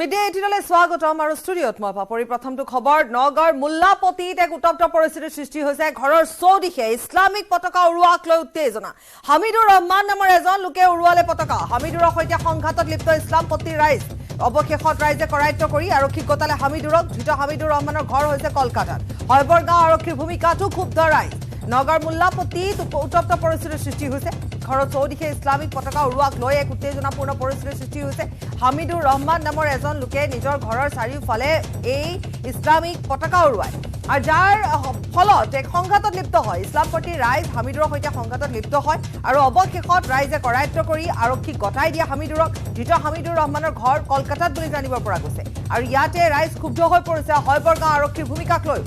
Media 18লৈ স্বাগতম আৰু ষ্টুডিঅত মই পাপৰি প্ৰথমটো খবৰ নগাঁৱৰ মুল্লাপতিত এক উত্তপ্ত পৰিস্থিতিৰ সৃষ্টি হৈছে ঘৰৰ চৌদিশে ইছলামিক পতাকা উৰুৱাক লৈ উত্তেজনা হামিদুৰ ৰহমান নামৰ এজন লোকে উৰুৱালে পতাকা হামিদুৰৰ সৈতে সংঘাতত লিপ্ত ইছলামপন্থী ৰাইজ অৱশেষত ৰাইজে কৰায়ত্ব কৰি আৰক্ষীক গতালে হামিদুৰক ধৃত হামিদুৰ ৰহমানৰ ঘৰ হৈছে কলকাতাত হয়বৰগাঁও আৰক্ষীৰ ভূমিকাটো ক্ষুব্ধ ৰাইজ নগৰ মুল্লাপতিত উত্তপ্ত পৰিস্থিতিৰ সৃষ্টি হৈছে ঘৰৰ চৌদিশে ইছলামিক পতাকা উৰুৱাক লৈ এক উত্তেজনাপূৰ্ণ পৰিস্থিতিৰ সৃষ্টি হৈছে হামিদুৰ ৰহমান নামৰ এজন লোকে নিজৰ ঘৰৰ চাৰিওফালে এই ইছলামিক পতাকা উৰুৱায় আৰু যাৰ ফলত এক সংঘাতত লিপ্ত হয় ইছলামপন্থী ৰাইজ হামিদুৰৰ সৈতে সংঘাতত লিপ্ত হয় আৰু অৱশেষত ৰাইজে কৰায়ত্ব কৰি আৰক্ষীক গতাই দিয়ে হামিদুৰক ধৃত হামিদুৰ ৰহমানৰ ঘৰ কলকাতাত বুলি জানিব পৰা গৈছে আৰু ইয়াতে ৰাইজ ক্ষুব্ধ হৈ পৰিছে হয়বৰগাঁও আৰক্ষীৰ ভূমিকাক লৈ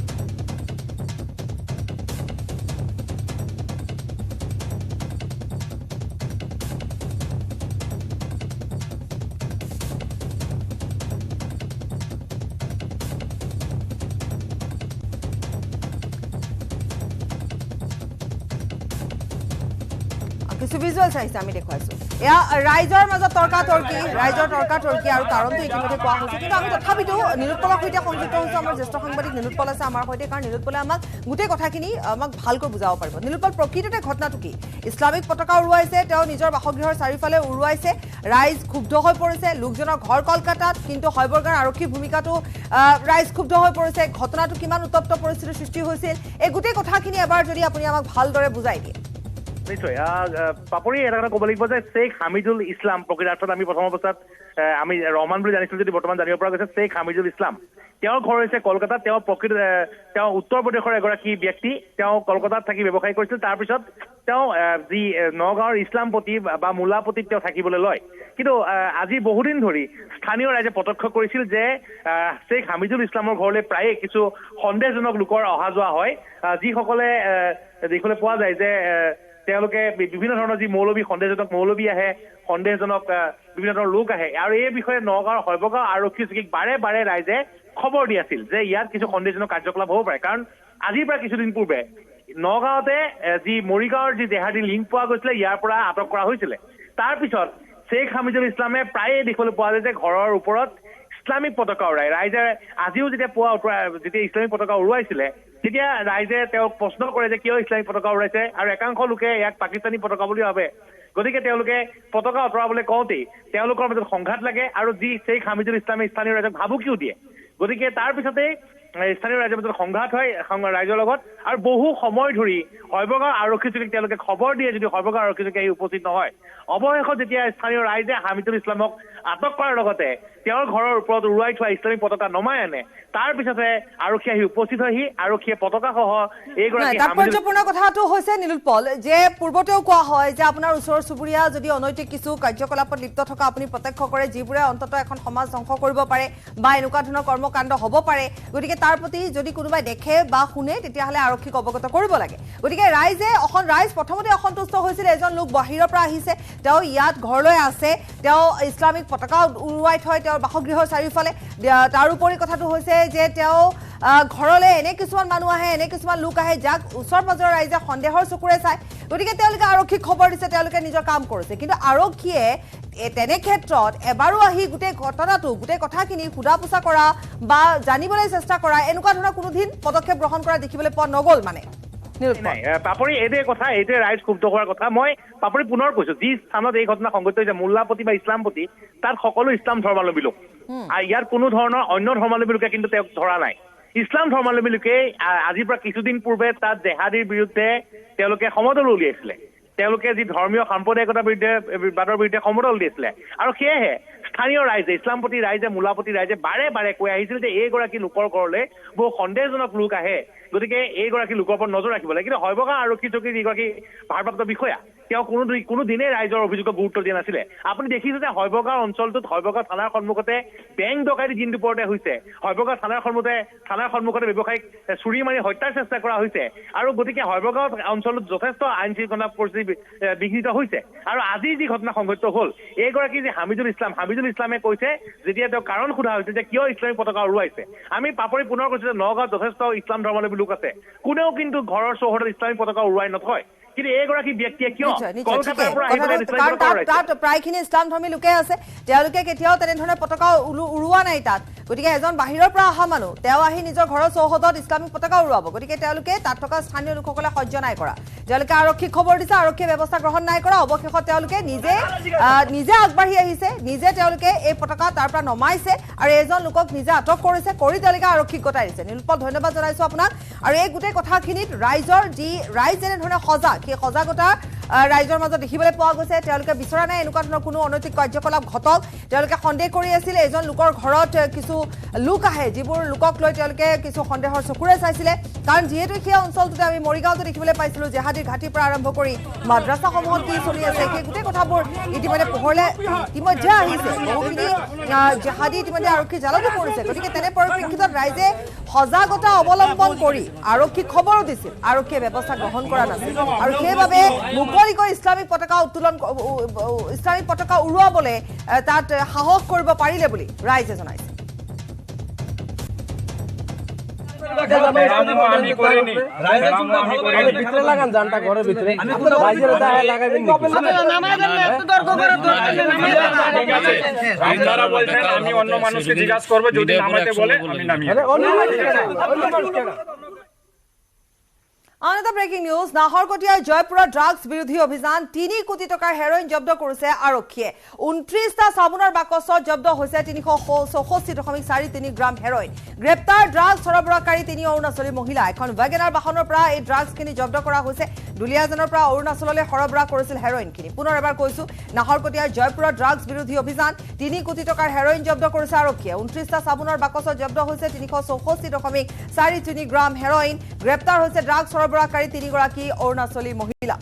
কিছু ভিজুৱেলছ আহিছে আমি দেখুৱাইছো এয়া ৰাইজৰ মাজত তৰ্কাতৰ্কি আৰু কাৰণটো ইতিমধ্যে কোৱা হৈছে কিন্তু আমি তথাপিতো নিলোৎপলৰ সৈতে সংযুক্ত হৈছোঁ আমাৰ জ্যেষ্ঠ সাংবাদিক নিলোৎপল আছে আমাৰ সৈতে কাৰণ নিলোৎপলে আমাক গোটেই কথাখিনি আমাক ভালকৈ বুজাব পাৰিব নিলোৎপল প্ৰকৃততে ঘটনাটো কি ইছলামিক পতাকা উৰুৱাইছে তেওঁ নিজৰ বাসগৃহৰ চাৰিওফালে উৰুৱাইছে ৰাইজ ক্ষুব্ধ হৈ পৰিছে লোকজনৰ ঘৰ কলকাতাত কিন্তু হয়বৰগাঁৱৰ আৰক্ষীৰ ভূমিকাটো ৰাইজ ক্ষুব্ধ হৈ পৰিছে ঘটনাটো কিমান উত্তপ্ত পৰিস্থিতিৰ সৃষ্টি হৈছিল এই গোটেই কথাখিনি এবাৰ যদি আপুনি আমাক ভালদৰে বুজাই দিয়ে নিশ্চয় পাপৰি এটা কথা ক'ব লাগিব যে শ্বেখ হামিদুল ইছলাম প্ৰকৃতাৰ্থত আমি প্ৰথম অৱস্থাত আমি ৰহমান বুলি জানিছিলো যদি বৰ্তমান জানিব পৰা গৈছে শ্বেখ হামিদুল ইছলাম তেওঁৰ ঘৰ হৈছে কলকাতাত তেওঁ তেওঁ উত্তৰ প্ৰদেশৰ এগৰাকী ব্যক্তি তেওঁ কলকাতাত থাকি ব্যৱসায় কৰিছিল তাৰপিছত তেওঁ যি নগাঁৱৰ ইছলামপতি বা মুল্লাপতিত তেওঁ থাকিবলৈ লয় কিন্তু আজি বহুদিন ধৰি স্থানীয় ৰাইজে প্ৰত্যক্ষ কৰিছিল যে শ্বেখ হামিদুল ইছলামৰ ঘৰলৈ প্ৰায়ে কিছু সন্দেহজনক লোকৰ অহা যোৱা হয় যিসকলে দেখিবলৈ পোৱা যায় যে তেওঁলোকে বিভিন্ন ধৰণৰ যি সন্দেহজনক মৌলবী আহে সন্দেহজনক বিভিন্ন ধৰণৰ লোক আহে আৰু এই বিষয়ে নগাঁৱৰ হয়বৰগাঁও আৰক্ষী চকীক বাৰে বাৰে ৰাইজে খবৰ দি আছিল যে ইয়াত কিছু সন্দেহজনক কাৰ্যকলাপ হ'ব পাৰে কাৰণ আজিৰ পৰা কিছুদিন পূৰ্বে নগাঁৱতে যি মৰিগাঁৱৰ যি দেহাদী লিংক পোৱা গৈছিলে ইয়াৰ পৰা আটক কৰা হৈছিলে তাৰপিছত শ্বেখ হামিদুল ইছলামে প্ৰায়ে দেখিবলৈ পোৱা যায় যে ঘৰৰ ওপৰত ইছলামিক পতাকা উৰাই ৰাইজে আজিও যেতিয়া যেতিয়া ইছলামিক পতাকা উৰুৱাইছিলে তেতিয়া ৰাইজে তেওঁক প্ৰশ্ন কৰে যে কিয় ইছলামিক পতাকা উৰাইছে আৰু একাংশ লোকে ইয়াক পাকিস্তানী পতাকা বুলি ভাবে গতিকে তেওঁলোকে পতাকা আঁতৰাবলৈ কওঁতেই তেওঁলোকৰ মাজত সংঘাত লাগে আৰু যি শ্বেখ হামিদুল ইছলামে স্থানীয় ৰাইজক ভাবুকিও দিয়ে গতিকে তাৰ পিছতেই স্থানীয় ৰাইজৰ মাজত সংঘাত হয় ৰাইজৰ লগত আৰু বহু সময় ধৰি হয়বৰগাঁও আৰক্ষী চকীক তেওঁলোকে খবৰ দিয়ে যদি হয়বৰগাঁও আৰক্ষী চকী আহি উপস্থিত নহয় অৱশেষত যেতিয়া স্থানীয় ৰাইজে হামিদুল ইছলামক আটক কৰাৰ লগতে তেওঁৰ ঘৰৰ ওপৰত উৰুৱাই থোৱা ইছলামিক পতাকা নমাই আনে তাৰ পিছতে আৰক্ষী আহি উপস্থিত হয়হি আৰক্ষীয়ে পতাকা সহ এইগৰাকী তাৎপৰ্যপূৰ্ণ কথাটো হৈছে নিলোৎপল যে পূৰ্বতেও কোৱা হয় যে আপোনাৰ ওচৰ চুবুৰীয়া যদি অনৈতিক কিছু কাৰ্যকলাপত লিপ্ত থকা আপুনি প্ৰত্যক্ষ কৰে যিবোৰে অন্ততঃ এখন সমাজ ধ্বংস কৰিব পাৰে বা এনেকুৱা ধৰণৰ কৰ্মকাণ্ড হ'ব পাৰে গতিকে তাৰ প্ৰতি যদি কোনোবাই দেখে বা শুনে তেতিয়াহ'লে আৰক্ষীক অৱগত কৰিব লাগে গতিকে ৰাইজ প্ৰথমতে অসন্তুষ্ট হৈছিল এজন লোক বাহিৰৰ পৰা আহিছে তেওঁ ইয়াত ঘৰলৈ আছে তেওঁ ইছলামিক পতাকা উৰুৱাই থয় তেওঁৰ বাসগৃহৰ চাৰিওফালে তাৰোপৰি কথাটো হৈছে যে তেওঁ ঘৰলৈ এনে কিছুমান মানুহ আহে এনে কিছুমান লোক আহে যাক ওচৰ পাজৰৰ ৰাইজে সন্দেহৰ চকুৰে চায় গতিকে তেওঁলোকে আৰক্ষীক খবৰ দিছে তেওঁলোকে নিজৰ কাম কৰিছে কিন্তু আৰক্ষীয়ে তেনে ক্ষেত্ৰত এবাৰো আহি গোটেই কথাখিনি সোধা পোছা কৰা বা জানিবলৈ চেষ্টা কৰা এনেকুৱা ধৰণৰ কোনোদিন পদক্ষেপ গ্ৰহণ কৰা দেখিবলৈ পোৱা নগ'ল মানে পাপৰি এইটোৱে ৰাইজ ক্ষুব্ধ হোৱাৰ কথা মই পাপৰি পুনৰ কৈছো যি স্থানত এই ঘটনা সংঘটিত হৈছে মুল্লাপতি বা ইছলামপতি তাত সকলো ইছলাম ধৰ্মাৱলম্বী লোক আৰু ইয়াত কোনো ধৰণৰ অন্য ধৰ্মাৱলম্বী লোকে কিন্তু তেওঁক ধৰা নাই ইছলাম ধৰ্মাৱলম্বী লোকে আজিৰ পৰা কিছুদিন পূৰ্বে তাত জেহাদীৰ বিৰুদ্ধে তেওঁলোকে সমদল উলিয়াইছিলে তেওঁলোকে যি ধৰ্মীয় সাম্প্ৰদায়িকতাৰ বিৰুদ্ধে সমদল দিছিলে আৰু সেয়েহে স্থানীয় ৰাইজে ইছলামপতি ৰাইজে মুল্লাপতি ৰাইজে বাৰে বাৰে কৈ আহিছিল যে এইগৰাকী লোকৰ ঘৰলৈ বহু সন্দেহজনক লোক আহে গতিকে এইগৰাকী লোকৰ ওপৰত নজৰ ৰাখিব লাগে কিন্তু হয়বৰগাঁও আৰক্ষী চকীৰ যিগৰাকী ভাৰপ্ৰাপ্ত বিষয়া তেওঁ কোনোদিনে ৰাইজৰ অভিযোগক গুৰুত্ব দিয়া নাছিলে আপুনি দেখিছে যে হয়বৰগাঁও অঞ্চলটোত হয়বৰগাঁও থানাৰ সন্মুখতে বেংক ডকাইতি দিন দুপৰতে হৈছে হয়বৰগাঁও থানাৰ সন্মুখতে ব্যৱসায়িক চুৰি মাৰি হত্যাৰ চেষ্টা কৰা হৈছে আৰু গতিকে হয়বৰগাঁও অঞ্চলত যথেষ্ট আইন শৃংখলা পৰিস্থিতি বিঘ্নিত হৈছে আৰু আজি যি ঘটনা সংঘটিত হ'ল এইগৰাকী যি হামিদুল ইছলামে কৈছে যেতিয়া তেওঁ কাৰণ সোধা হৈছে যে কিয় ইছলামিক পতাকা উৰুৱাইছে আমি পাপৰি পুনৰ কৈছো যে নগাঁৱত যথেষ্ট ইছলাম ধৰ্মাৱলম্বী লোক আছে কোনেও কিন্তু ঘৰৰ চৌহদত ইছলামিক পতাকা উৰুৱাই নথয় কিন্তু এইগৰাকী ব্যক্তিয়ে কিয় নিশ্চয়, নিশ্চয়, কলকাতাৰ ঠিকে। পৰা আহি পেলাই কথাটো- কাৰণ তাত প্ৰায়খিনি ইছলামধৰ্মী লোকে আছে, তেওঁলোকে কেতিয়াও তেনেধৰণে পতাকা উৰুওৱা নাই তাত। গতিকে এজন বাহিৰৰ পৰা অহা মানুহ তেওঁ আহি নিজৰ ঘৰৰ চৌহদত ইছলামিক পতাকা উৰুৱাব, গতিকে তেওঁলোকে তাত থকা স্থানীয় লোকসকলে সহ্য নাই কৰা। তেওঁলোকে আৰক্ষীক খবৰ দিছে, আৰক্ষীয়ে ব্যৱস্থা গ্ৰহণ নাই কৰা। অৱশেষত তেওঁলোকে নিজে আগবাঢ়ি আহিছে, নিজে তেওঁলোকে এই পতাকা তাৰ পৰা নমাইছে আৰু এজন লোকক নিজে আটক কৰিছে, কৰি তেওঁলোকে আৰক্ষীক গতাই দিছে। নীলোৎপল, ধন্যবাদ জনাইছো আপোনাক। আৰু এই গোটেই কথাখিনিত ৰাইজ যেনেধৰণে সজাগ, সেই সজাগতা ৰাইজৰ মাজত দেখিবলৈ পোৱা গৈছে। তেওঁলোকে বিচৰা নাই এনেকুৱা ধৰণৰ কোনো অনৈতিক কাৰ্যকলাপ ঘটক। তেওঁলোকে সন্দেহ কৰি আছিল এজন লোকৰ ঘৰত কিছু লোক আহে, যিবোৰ লোকক লৈ তেওঁলোকে কিছু সন্দেহৰ চকুৰে চাইছিলে। কাৰণ যিহেতু সেই অঞ্চলটোতে আমি মৰিগাঁৱতো দেখিবলৈ পাইছিলো জেহাদীৰ ঘাটিৰ পৰা আৰম্ভ কৰি মাদ্ৰাছাসমূহত কি চলি আছে, সেই গোটেই কথাবোৰ ইতিমধ্যে পোহৰলৈ ইতিমধ্যে আহিছে। বহুখিনি জেহাদী ইতিমধ্যে আৰক্ষীৰ জালতো পৰিছে। গতিকে তেনে পৰিপ্ৰেক্ষিতত ৰাইজে সজাগতা অৱলম্বন কৰি আৰক্ষীক খবৰো দিছিল, আৰক্ষীয়ে ব্যৱস্থা গ্ৰহণ কৰা নাছিল। আৰু সেইবাবে মুকলিকৈ ইছলামিক পতাকা উৰুৱাবলৈ তাত সাহস কৰিব পাৰিলে বুলি ৰাইজে জনাইছে। আমি অন্য মানুষকে জিজ্ঞাসা কৰবো যদি নামাইতে বলে আমি নামিয়ে আন এটা ব্ৰেকিং নিউজ, নাহৰকটীয়াৰ জয়পুৰৰ ড্ৰাগছ বিৰোধী অভিযান। ৩ কোটি টকাৰ হেৰইন জব্দ কৰিছে আৰক্ষীয়ে। 29টা চাবোনৰ বাকচত জব্দ হৈছে ৩৬৪.43 গ্ৰাম হেৰইন। গ্ৰেপ্তাৰ ড্ৰাগছ সৰবৰাহকাৰী ৩ অৰুণাচলী মহিলা। এখন ৱেগেনাৰ বাহনৰ পৰা এই ড্ৰাগছখিনি জব্দ কৰা হৈছে। দুলিয়াজানৰ পৰা অৰুণাচললৈ সৰবৰাহ কৰিছিল হেৰইনখিনি। পুনৰ এবাৰ কৈছো, নাহৰকটীয়াৰ জয়পুৰৰ ড্ৰাগছ বিৰোধী অভিযান। ৩ কোটি টকাৰ হেৰইন জব্দ কৰিছে আৰক্ষীয়ে। 29টা চাবোনৰ বাকচত জব্দ হৈছে ৩৬৪.43 গ্ৰাম হেৰইন। গ্ৰেপ্তাৰ হৈছে ড্ৰাগছ সৰবৰাহকাৰী 3 গৰাকী অৰুণাচলী মহিলা।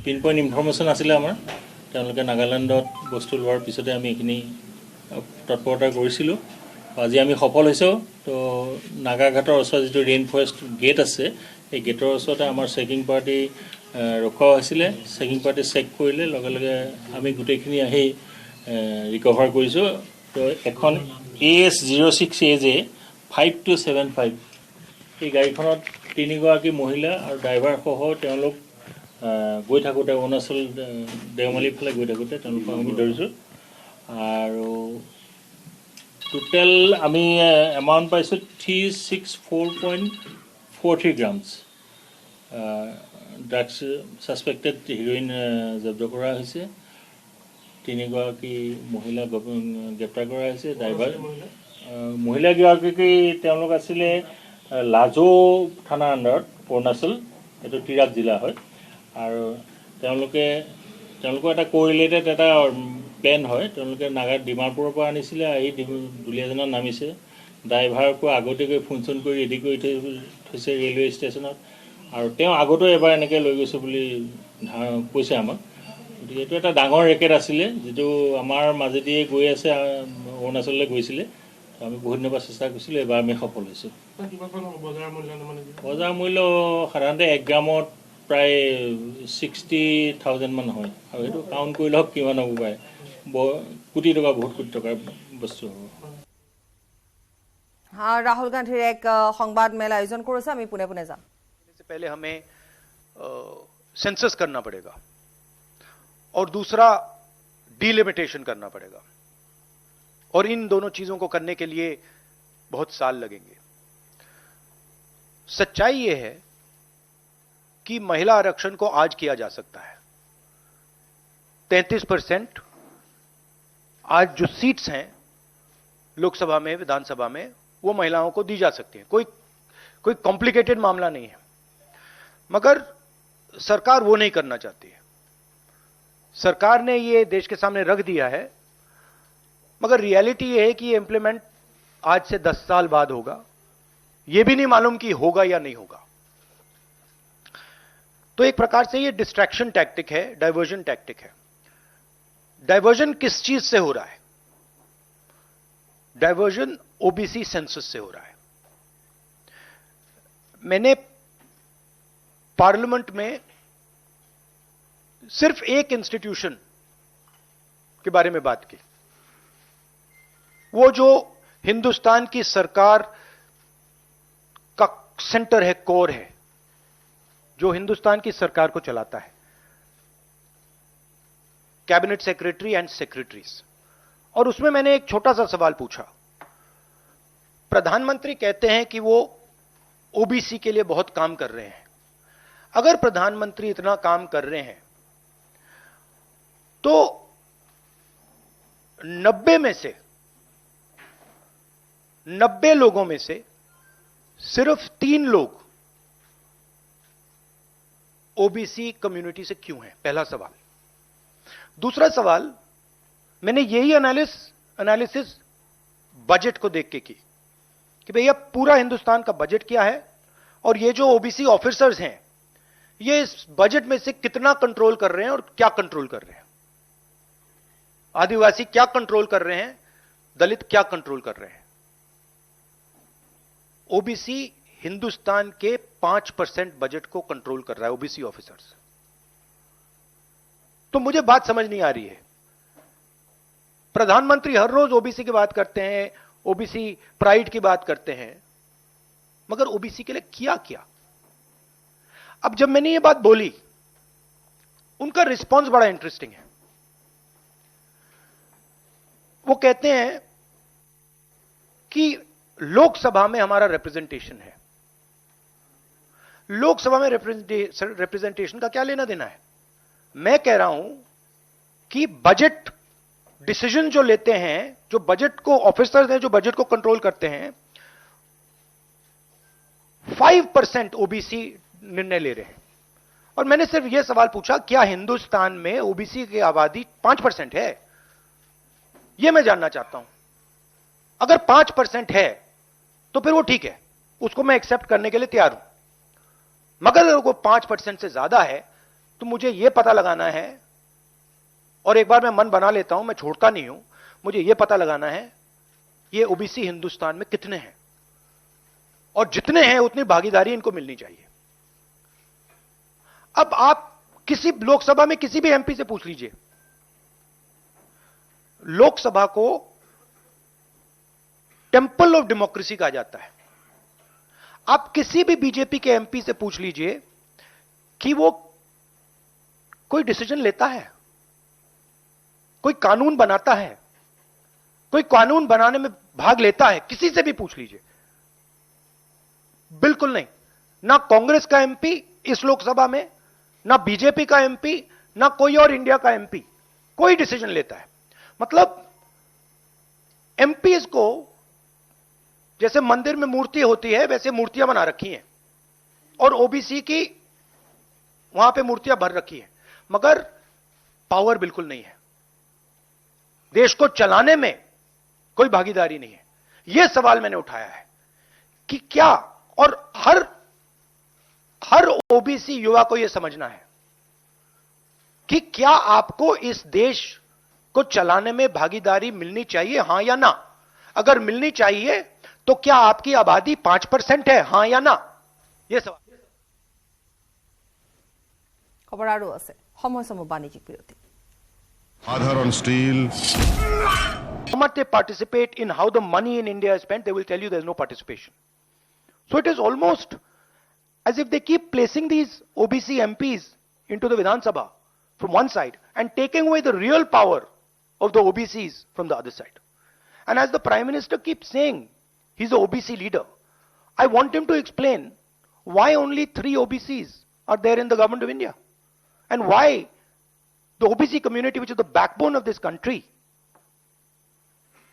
পিন পইণ্ট ইনফৰ্মেশ্যন আছিলে আমাৰ, তেওঁলোকে নাগালেণ্ডত বস্তু লোৱাৰ পিছতে আমি এইখিনি তৎপৰতা কৰিছিলোঁ। আজি আমি সফল হৈছোঁ। তো নাগাঘাটৰ ওচৰত যিটো ৰেইন ফৰেষ্ট গেট আছে, সেই গেটৰ ওচৰতে আমাৰ চেকিং পাৰ্টি ৰখোৱা হৈছিলে। চেকিং পাৰ্টি চেক কৰিলে, লগে লগে আমি গোটেইখিনি আহি ৰিকভাৰ কৰিছোঁ। তো এখন AS06AJ 5275 এই গাড়ীখনত 3 গৰাকী মহিলা আৰু ড্ৰাইভাৰসহ তেওঁলোক গৈ থাকোঁতে অৰুণাচল দেওমালীৰ ফালে গৈ থাকোঁতে তেওঁলোকক আমি ধৰিছোঁ। আৰু টোটেল আমি এমাউণ্ট পাইছোঁ 364.43 গ্ৰামছ ড্ৰাগছ ছাছপেক্টেড হিৰইন জব্দ কৰা হৈছে। 3 গৰাকী মহিলা গ্ৰেপ্তাৰ কৰা হৈছে। ড্ৰাইভাৰ মহিলাগৰাকী তেওঁলোক আছিলে লাজো থানাৰ আণ্ডাৰত, অৰুণাচল, এইটো তিৰাপ জিলা হয়। আৰু তেওঁলোকৰ এটা কোৰিলেটেড এটা প্লেন হয়। তেওঁলোকে ডিমাপুৰৰ পৰা আনিছিলে, আহি দুলীয়াজানত নামিছে। ড্ৰাইভাৰকো আগতীয়াকৈ ফোন চোন কৰি ৰেডি কৰি থৈছে ৰেলৱে ষ্টেচনত। আৰু তেওঁ আগতো এবাৰ এনেকৈ লৈ গৈছে বুলি কৈছে আমাক। গতিকে এইটো এটা ডাঙৰ ৰেকেট আছিলে, যিটো আমাৰ মাজেদিয়ে গৈ আছে, অৰুণাচললৈ গৈছিলে। আমি বহুত দিনৰ পৰা চেষ্টা কৰিছিলোঁ, এবাৰ আমি সফল হৈছোঁ। বজাৰ মূল্য সাধাৰণতে 1 গ্ৰামত প্ৰায় 60,000 মান হয়। আৰু সেইটো কাউণ্ট কৰি লওক কিমান হ'ব পাৰে, কোটি টকা, বহুত কোটি টকাৰ বস্তু হ'ব। राहुल गांधी एक संवाद मेल आयोजन करेছে আমি पुणे पुणे যাম। इससे पहले हमें सेंसस करना पड़ेगा और दूसरा डिलिमिटेशन करना पड़ेगा, और इन दोनों चीजों को करने के लिए बहुत साल लगेंगे। सच्चाई यह है कि महिला आरक्षण को आज किया जा सकता है। 33% आज जो सीट्स हैं लोकसभा में, विधानसभा में, वो महिलाओं को दी जा सकती है। कोई कॉम्प्लिकेटेड मामला नहीं है, मगर सरकार वो नहीं करना चाहती है। सरकार ने ये देश के सामने रख दिया है, मगर रियलिटी ये है कि ये इंप्लीमेंट आज से 10 साल बाद होगा। ये भी नहीं मालूम कि होगा या नहीं होगा। तो एक प्रकार से ये डिस्ट्रैक्शन टैक्टिक है, डाइवर्जन टैक्टिक है। डाइवर्जन किस चीज से हो रहा है? डाइवर्जन ओबीसी सेंसस से हो रहा है। मैंने पार्लियामेंट में सिर्फ एक इंस्टीट्यूशन के बारे में बात की, वो जो हिंदुस्तान की सरकार का सेंटर है, कोर है, जो हिंदुस्तान की सरकार को चलाता है, कैबिनेट सेक्रेटरी एंड सेक्रेटरीज। और उसमें मैंने एक छोटा सा सवाल पूछा। प्रधानमंत्री कहते हैं कि वो ओबीसी के लिए बहुत काम कर रहे हैं। अगर प्रधानमंत्री इतना काम कर रहे हैं तो 90 लोगों में से सिर्फ 3 लोग ओबीसी कम्युनिटी से क्यों हैं? पहला सवाल। दूसरा सवाल, मैंने यही एनालिसिस बजट को देख के की कि भैया पूरा हिंदुस्तान का बजट क्या है और ये जो ओबीसी ऑफिसर्स हैं ये इस बजट में से कितना कंट्रोल कर रहे हैं और क्या कंट्रोल कर रहे हैं। आदिवासी क्या कंट्रोल कर रहे हैं, दलित क्या कंट्रोल कर रहे हैं। ओबीसी हिंदुस्तान के 5% बजट को कंट्रोल कर रहा है, ओबीसी ऑफिसर्स। तो मुझे बात समझ नहीं आ रही है। प्रधानमंत्री हर रोज ओबीसी की बात करते हैं, ओबीसी प्राइड की बात करते हैं, मगर ओबीसी के लिए किया क्या? अब जब मैंने ये बात बोली, उनका रिस्पॉन्स बड़ा इंटरेस्टिंग है। वो कहते हैं कि लोकसभा में हमारा रिप्रेजेंटेशन है। लोकसभा में रिप्रेजेंटेशन का क्या लेना देना है? मैं कह रहा हूं कि बजट डिसीजन जो लेते हैं, जो बजट को ऑफिसर्स हैं, जो बजट को कंट्रोल करते हैं, 5% ओबीसी निर्णय ले रहे हैं। और मैंने सिर्फ यह सवाल पूछा, क्या हिंदुस्तान में ओबीसी की आबादी 5% है? यह मैं जानना चाहता हूं। अगर 5% है तो फिर वो ठीक है, उसको मैं एक्सेप्ट करने के लिए तैयार हूं। मगर अगर वो 5% से ज्यादा है तो मुझे यह पता लगाना है, और एक बार मैं मन बना लेता हूं, मैं छोड़ता नहीं हूं, मुझे यह पता लगाना है ये ओबीसी हिंदुस्तान में कितने हैं, और जितने हैं उतनी भागीदारी इनको मिलनी चाहिए। अब आप किसी लोकसभा में किसी भी एमपी से पूछ लीजिए, लोकसभा को टेंपल ऑफ डेमोक्रेसी कहा जाता है। आप किसी भी बीजेपी के एमपी से पूछ लीजिए कि वो कोई डिसीजन लेता है, कोई कानून बनाता है, कोई कानून बनाने में भाग लेता है, किसी से भी पूछ लीजिए। बिल्कुल नहीं। ना कांग्रेस का एमपी इस लोकसभा में, ना बीजेपी का एमपी, ना कोई और इंडिया का एमपी कोई डिसीजन लेता है। मतलब एमपीज को जैसे मंदिर में मूर्ति होती है वैसे मूर्तियां बना रखी हैं, और ओबीसी की वहां पे मूर्तियां भर रखी हैं, मगर पावर बिल्कुल नहीं है। देश को चलाने में कोई भागीदारी नहीं है। यह सवाल मैंने उठाया है कि क्या, और हर ओबीसी युवा को यह समझना है कि क्या आपको इस देश को चलाने में भागीदारी मिलनी चाहिए, हां या ना? अगर मिलनी चाहिए तो क्या आपकी आबादी 5% है, हां या ना? यह सवाल। खबर আৰু আছে সময় সময় বাণিজ্যিক বিৰতি। Aadhaar on steel. How much they participate in how the money in India is spent, they will tell you there's no participation. So it is almost as if they keep placing these OBC MPs into the Vidhan Sabha from one side and taking away the real power of the OBCs from the other side. And as the Prime Minister keeps saying, he's the OBC leader. I want him to explain why only 3 OBCs are there in the government of India, and why the OBC community, which is the backbone of this country,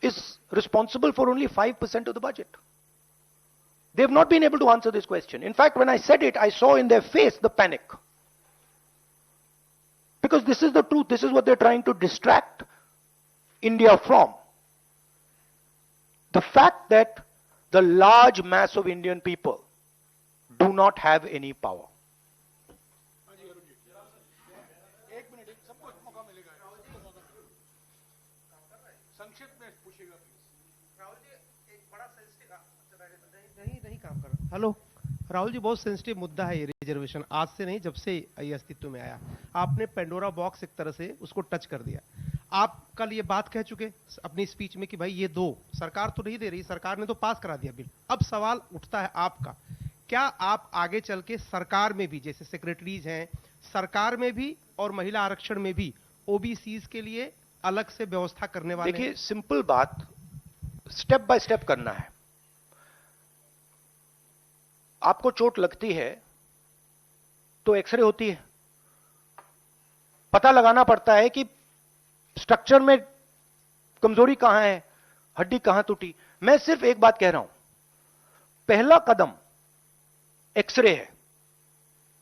is responsible for only 5% of the budget. They have not been able to answer this question. In fact, when I said it, I saw in their face the panic. Because this is the truth. This is what they're trying to distract India from. The fact that the large mass of Indian people do not have any power. Hello, Rahul ji, बहुत sensitive मुद्दा है ये reservation. आज से नहीं, जब से ये अस्तित्व में आया, आपने पेंडोरा बॉक्स एक तरह से उसको टच कर दिया। आप कल ये बात कह चुके अपनी स्पीच में कि भाई ये दो, सरकार तो नहीं दे रही, सरकार ने तो पास करा दिया बिल। अब सवाल उठता है आपका, क्या आप आगे चल के सरकार में भी, जैसे सेक्रेटरीज हैं, सरकार में भी और महिला आरक्षण में भी ओबीसीज के लिए अलग से व्यवस्था करने वाले? देखिए, सिंपल बात, स्टेप बाय स्टेप करना है। आपको चोट लगती है तो एक्सरे होती है, पता लगाना पड़ता है कि स्ट्रक्चर में कमजोरी कहां है, हड्डी कहां टूटी। मैं सिर्फ एक बात कह रहा हूं, पहला कदम एक्सरे है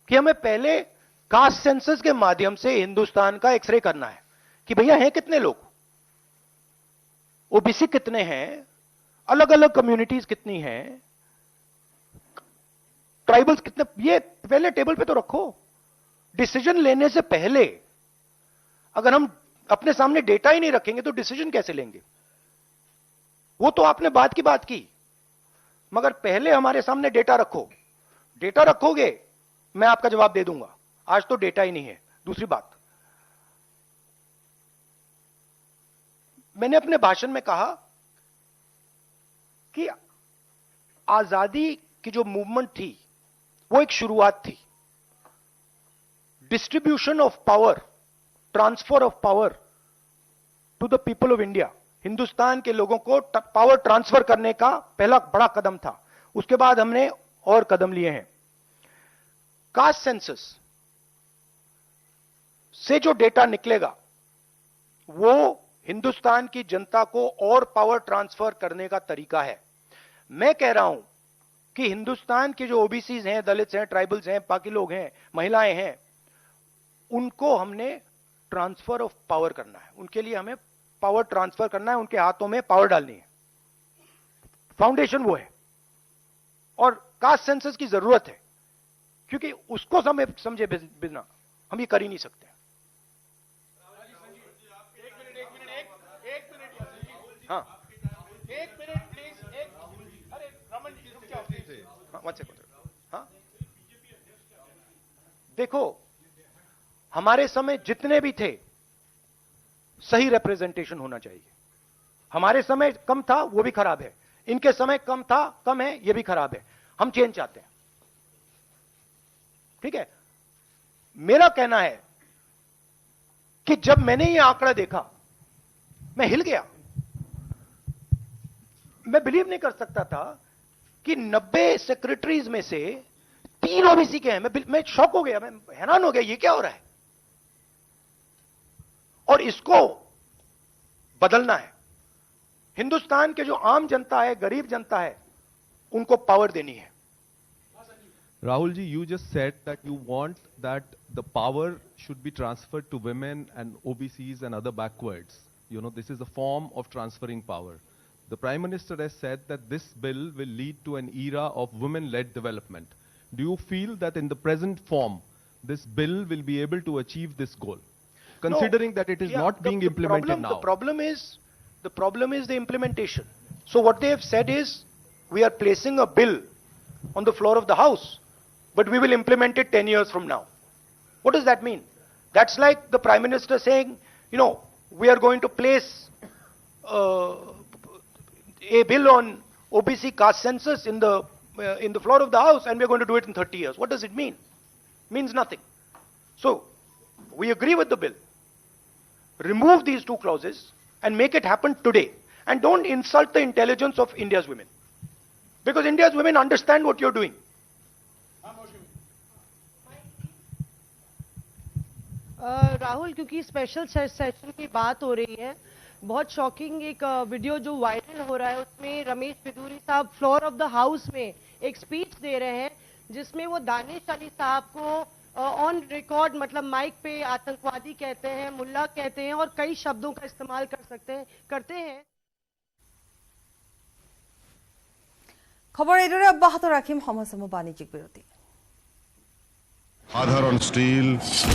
कि हमें पहले कास्ट सेंसस के माध्यम से हिंदुस्तान का एक्सरे करना है कि भैया हैं कितने लोग, ओबीसी कितने हैं, अलग अलग कम्युनिटीज कितनी हैं, ट्राइबल्स कितने, ये पहले टेबल पे तो रखो। डिसीजन लेने से पहले अगर हम अपने सामने डेटा ही नहीं रखेंगे तो डिसीजन कैसे लेंगे? वो तो आपने बात की बात की, मगर पहले हमारे सामने डेटा रखो। डेटा रखोगे, मैं आपका जवाब दे दूंगा। आज तो डेटा ही नहीं है। दूसरी बात, मैंने अपने भाषण में कहा कि आजादी की जो मूवमेंट थी वो एक शुरुआत थी। Distribution of power, transfer of power to the people of India, Hindustan के लोगों को पावर ट्रांसफर करने का पहला बड़ा कदम था। उसके बाद हमने और कदम लिए हैं। कास्ट सेंसस से जो डेटा निकलेगा वो हिंदुस्तान की जनता को और पावर ट्रांसफर करने का तरीका है। मैं कह रहा हूं कि हिंदुस्तान के जो ओबीसीज हैं, दलित्स हैं, ट्राइबल्स हैं, बाकी लोग हैं, महिलाएं हैं, उनको हमने ट्रांसफर ऑफ पावर करना है। उनके लिए हमें पावर ट्रांसफर करना है, उनके हाथों में पावर डालनी है। फाउंडेशन वो है, और कास्ट सेंसस की जरूरत है, क्योंकि उसको समझे बिना हम ये कर ही नहीं सकते। हाँ, एक मिनट प्लीज, अरे रमन जी रुक जाओ प्लीज। हाँ, देखो, हमारे समय जितने भी थे सही रिप्रेजेंटेशन होना चाहिए। हमारे समय कम था, वो भी खराब है। इनके समय कम था, कम है, ये भी खराब है। हम चेंज चाहते हैं, ठीक है। मेरा कहना है कि जब मैंने ये आंकड़ा देखा मैं हिल गया। मैं बिलीव नहीं कर सकता था कि 90 सेक्रेटरीज में से 3 ओबीसी के हैं। मैं शॉक हो गया, मैं हैरान हो गया, ये क्या हो रहा है। और इसको बदलना है। हिंदुस्तान के जो आम जनता है, गरीब जनता है, उनको पावर देनी है। Rahul ji, you just said that you want that the power should be transferred to women and OBCs and other backwards. You know, this is a form of transferring power. The Prime Minister has said that this bill will lead to an era of women-led development. Do you feel that in the present form, this bill will be able to achieve this goal? Considering that it is not being implemented now. The problem is the implementation. So what they have said is, we are placing a bill on the floor of the House, but we will implement it 10 years from now. What does that mean? That's like the Prime Minister saying, you know, we are going to place a bill on OBC caste census in the floor of the House, and we are going to do it in 30 years. What does it mean? Means nothing. So we agree with the bill. Remove these 2 clauses and make it happen today. And don't insult the intelligence of India's women. Because India's women understand what you're doing. Rahul, क्योंकि special session की बात हो रही है, बहुत shocking एक video जो viral हो रहा है, उसमें रमेश बिदूरी साहब फ्लोर ऑफ द हाउस में एक स्पीच दे रहे हैं, जिसमें वो दानिश अली साहब को ऑन रिकॉर्ड, मतलब माइक पे आतंकवादी कहते हैं, मुल्ला कहते हैं और कई शब्दों का इस्तेमाल करते हैं। खबर এইদৰে অব্যাহত ৰাখিম। সময় বাণিজ্যিক বিৰতি। Aadhaar on steel.